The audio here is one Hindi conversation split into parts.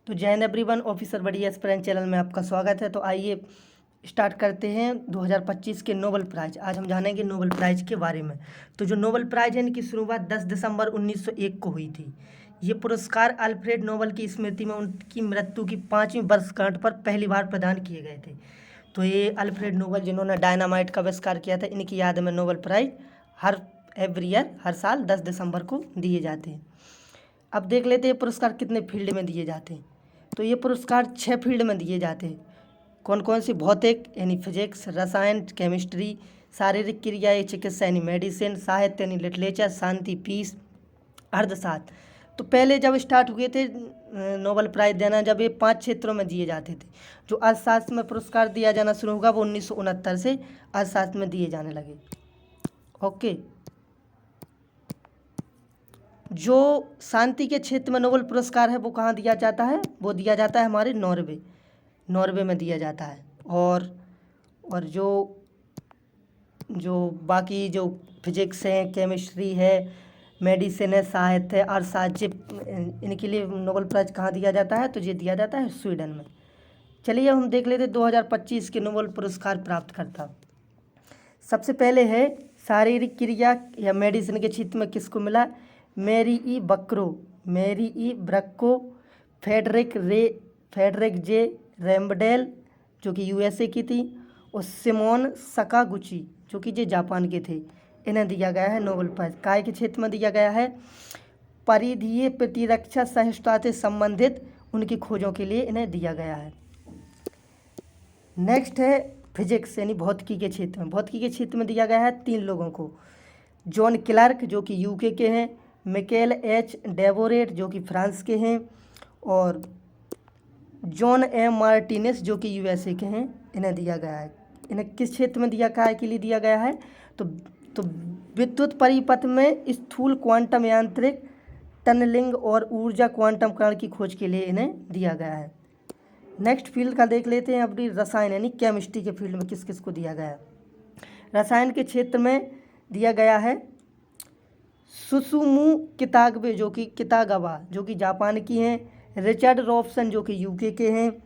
तो जय हिंद एवरीवन, ऑफिसर बड़ी एस्पिरेंट चैनल में आपका स्वागत है। तो आइए स्टार्ट करते हैं 2025 के नोबेल प्राइज़। आज हम जानेंगे नोबेल प्राइज़ के बारे में। तो जो नोबेल प्राइज़ है इनकी शुरुआत 10 दिसंबर 1901 को हुई थी। ये पुरस्कार अल्फ्रेड नोबेल की स्मृति में उनकी मृत्यु की 5वीं वर्षगांठ पर पहली बार प्रदान किए गए थे। तो ये अल्फ्रेड नोबेल जिन्होंने डायनामाइट का आविष्कार किया था, इनकी याद में नोबेल प्राइज़ एवरी ईयर हर साल 10 दिसंबर को दिए जाते हैं। अब देख लेते हैं पुरस्कार कितने फील्ड में दिए जाते हैं। तो ये पुरस्कार 6 फील्ड में दिए जाते हैं। कौन कौन सी? भौतिक यानी फिजिक्स, रसायन केमिस्ट्री, शारीरिक क्रिया यानी चिकित्सा यानी मेडिसिन, साहित्य यानी लिटरेचर, शांति पीस, अर्थशास्त्र। तो पहले जब स्टार्ट हुए थे नोबेल प्राइज़ देना, जब ये 5 क्षेत्रों में दिए जाते थे। जो अर्थशास्त्र में पुरस्कार दिया जाना शुरू होगा वो 1969 से अर्थशास्त्र में दिए जाने लगे। ओके। जो शांति के क्षेत्र में नोबेल पुरस्कार है वो कहाँ दिया जाता है? वो दिया जाता है हमारे नॉर्वे में दिया जाता है। और जो बाकी जो फिजिक्स है, केमिस्ट्री है, मेडिसिन है, साहित्य है, अर्थशास्त्र, इनके लिए नोबेल प्राइज़ कहाँ दिया जाता है? तो ये दिया जाता है स्वीडन में। चलिए हम देख लेते 2025 के नोबेल पुरस्कार प्राप्तकर्ता। सबसे पहले है शारीरिक क्रिया या मेडिसिन के क्षेत्र में किसको मिला? मैरी ई ब्रक्को, फेडरिक जे रैम्बडेल जो कि यूएसए की थी, और सिमोन सकागुची जो कि जे जापान के थे। इन्हें दिया गया है नोबेल प्राइज़। काय के क्षेत्र में दिया गया है? परिधीय प्रतिरक्षा सहिष्णुता से संबंधित उनकी खोजों के लिए इन्हें दिया गया है। नेक्स्ट है फिजिक्स यानी भौतिकी के क्षेत्र में। भौतिकी के क्षेत्र में दिया गया है 3 लोगों को। जॉन क्लार्क जो कि यूके के हैं, मिकेल एच डेवोरेट जो कि फ्रांस के हैं, और जॉन एम मार्टिनेस जो कि यूएसए के हैं। इन्हें दिया गया है। इन्हें किस क्षेत्र में दिया गया है के लिए दिया गया है? तो विद्युत परिपथ में स्थूल क्वांटम यांत्रिक टनलिंग और ऊर्जा क्वांटम कण की खोज के लिए इन्हें दिया गया है। नेक्स्ट फील्ड का देख लेते हैं अपनी रसायन यानी केमिस्ट्री के फील्ड में किस किस को दिया गया है। रसायन के क्षेत्र में दिया गया है सुसुमु कितागवा जो कि जापान की हैं, रिचर्ड रॉबसन जो कि यूके के हैं,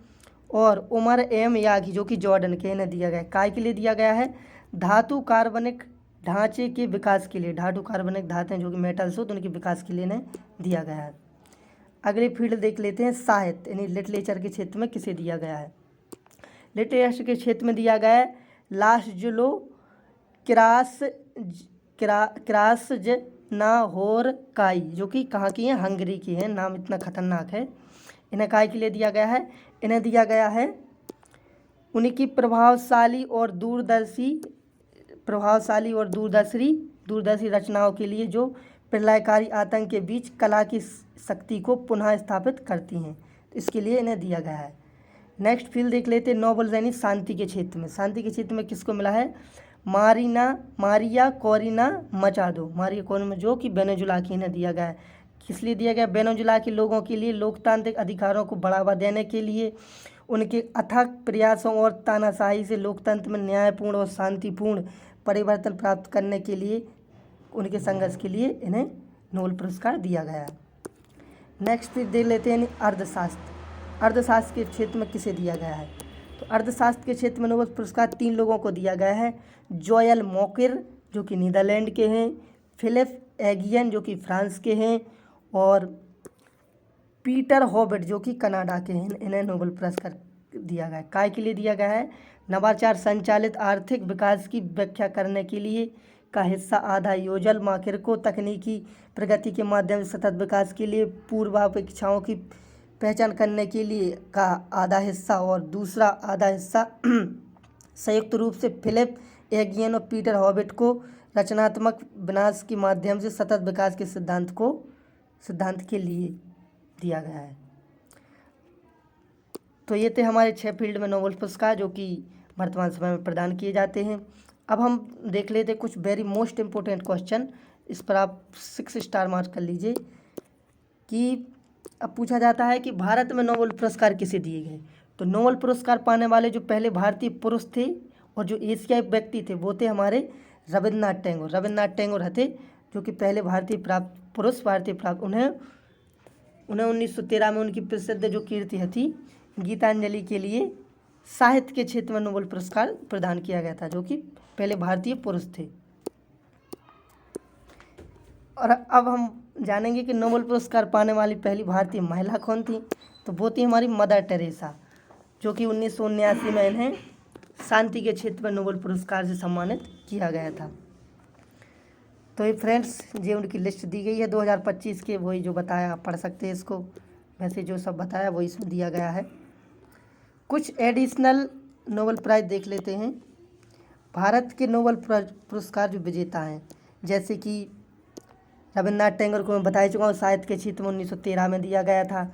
और उमर एम यागी जो कि जॉर्डन के। इन्हें दिया गया है। काय के लिए दिया गया है? धातु कार्बनिक ढांचे के विकास के लिए। धातु कार्बनिक धातुएं जो कि मेटल्स हो तो उनके विकास के लिए इन्हें दिया गया है। अगले फील्ड देख लेते हैं साहित्य यानी लिटरेचर के क्षेत्र में किसे दिया गया है। लिटरेचर के क्षेत्र में दिया गया है लासजुलो क्रास्जनाहोरकाई जो कि कहाँ की हैं? हंगरी की हैं। नाम इतना खतरनाक है। इन्हें काय के लिए दिया गया है? इन्हें दिया गया है उनकी प्रभावशाली और दूरदर्शी रचनाओं के लिए जो प्रलयकारी आतंक के बीच कला की शक्ति को पुनः स्थापित करती हैं। तो इसके लिए इन्हें दिया गया है। नेक्स्ट फील्ड देख लेते हैं नोबेल यानी शांति के क्षेत्र में। शांति के क्षेत्र में किसको मिला है? मारिया कोरिना मचादो जो कि वेनेजुला की। इन्हें दिया गया है। किस लिए दिया गया? वेनेजुला के लोगों के लिए लोकतांत्रिक अधिकारों को बढ़ावा देने के लिए, उनके अथक प्रयासों और तानाशाही से लोकतंत्र में न्यायपूर्ण और शांतिपूर्ण परिवर्तन प्राप्त करने के लिए उनके संघर्ष के लिए इन्हें नोबेल पुरस्कार दिया गया है। नेक्स्ट फिर देख लेते हैं अर्थशास्त्र। अर्थशास्त्र के क्षेत्र में किसे दिया गया है? तो अर्थशास्त्र के क्षेत्र में नोबेल पुरस्कार 3 लोगों को दिया गया है। जोयल मोकिर जो कि नीदरलैंड के हैं, फिलिप एगियन जो कि फ्रांस के हैं, और पीटर हॉबिट जो कि कनाडा के हैं। इन्हें नोबेल पुरस्कार दिया गया है। काय के लिए दिया गया है? नवाचार संचालित आर्थिक विकास की व्याख्या करने के लिए का हिस्सा आधा। योजल माकिर को तकनीकी प्रगति के माध्यम से सतत विकास के लिए पूर्वापेक्षाओं की पहचान करने के लिए का आधा हिस्सा, और दूसरा आधा हिस्सा संयुक्त रूप से फिलिप एगियन और पीटर हॉबिट को रचनात्मक विनाश के माध्यम से सतत विकास के सिद्धांत के लिए दिया गया है। तो ये थे हमारे 6 फील्ड में नोबेल पुरस्कार जो कि वर्तमान समय में प्रदान किए जाते हैं। अब हम देख लेते कुछ वेरी मोस्ट इम्पोर्टेंट क्वेश्चन। इस पर आप 6 स्टार मार्क कर लीजिए। कि अब पूछा जाता है कि भारत में नोबेल पुरस्कार किसे दिए गए। तो नोबेल पुरस्कार पाने वाले जो पहले भारतीय पुरुष थे और जो एशियाई व्यक्ति थे वो थे हमारे रविन्द्रनाथ टैगोर थे, जो कि पहले भारतीय पुरुष प्राप्त उन्हें उन्हें 1913 में उनकी प्रसिद्ध जो कीर्ति थी गीतांजलि के लिए साहित्य के क्षेत्र में नोबेल पुरस्कार प्रदान किया गया था, जो कि पहले भारतीय पुरुष थे। और अब हम जानेंगे कि नोबेल पुरस्कार पाने वाली पहली भारतीय महिला कौन थी। तो वो थी हमारी मदर टेरेसा, जो कि 1979 में इन्हें शांति के क्षेत्र में नोबेल पुरस्कार से सम्मानित किया गया था। तो ये फ्रेंड्स, ये उनकी लिस्ट दी गई है 2025 के, वही जो बताया आप पढ़ सकते हैं इसको। वैसे जो सब बताया वही इसमें दिया गया है। कुछ एडिशनल नोबेल प्राइज़ देख लेते हैं। भारत के नोबेल पुरस्कार जो विजेता हैं, जैसे कि रविन्द्रनाथ टैगोर को मैं बता चुका हूँ, साहित्य के क्षेत्र में 1913 में दिया गया था।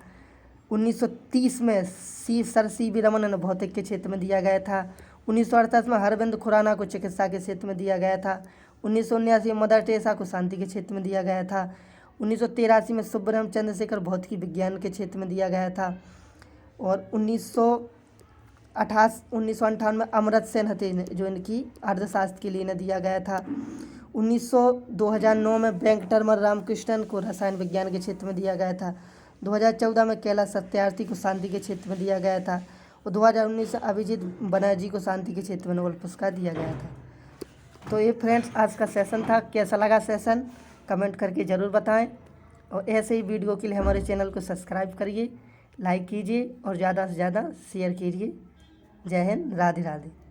1930 में सर सी.वी. रमन ने भौतिक के क्षेत्र में दिया गया था। 1948 में अरविंद खुराना को चिकित्सा के क्षेत्र में दिया गया था। 1979 में मदर टेरेसा को शांति के क्षेत्र में दिया गया था। 1983 में सुब्रह्मण्य चंद्रशेखर भौतिकी विज्ञान के क्षेत्र में दिया गया था। और 1958 में अमर्त्य सेन थे, जो इनकी अर्थशास्त्र के लिए इन्हें दिया गया था। 2009 में वेंकटरमन रामकृष्णन को रसायन विज्ञान के क्षेत्र में दिया गया था। 2014 में कैलाश सत्यार्थी को शांति के क्षेत्र में दिया गया था। और 2019 में अभिजीत बनर्जी को शांति के क्षेत्र में नोबेल पुरस्कार दिया गया था। तो ये फ्रेंड्स आज का सेशन था। कैसा लगा सेशन कमेंट करके ज़रूर बताएं। और ऐसे ही वीडियो के लिए हमारे चैनल को सब्सक्राइब करिए, लाइक कीजिए और ज़्यादा से ज़्यादा शेयर कीजिए। जय हिंद, राधे राधे।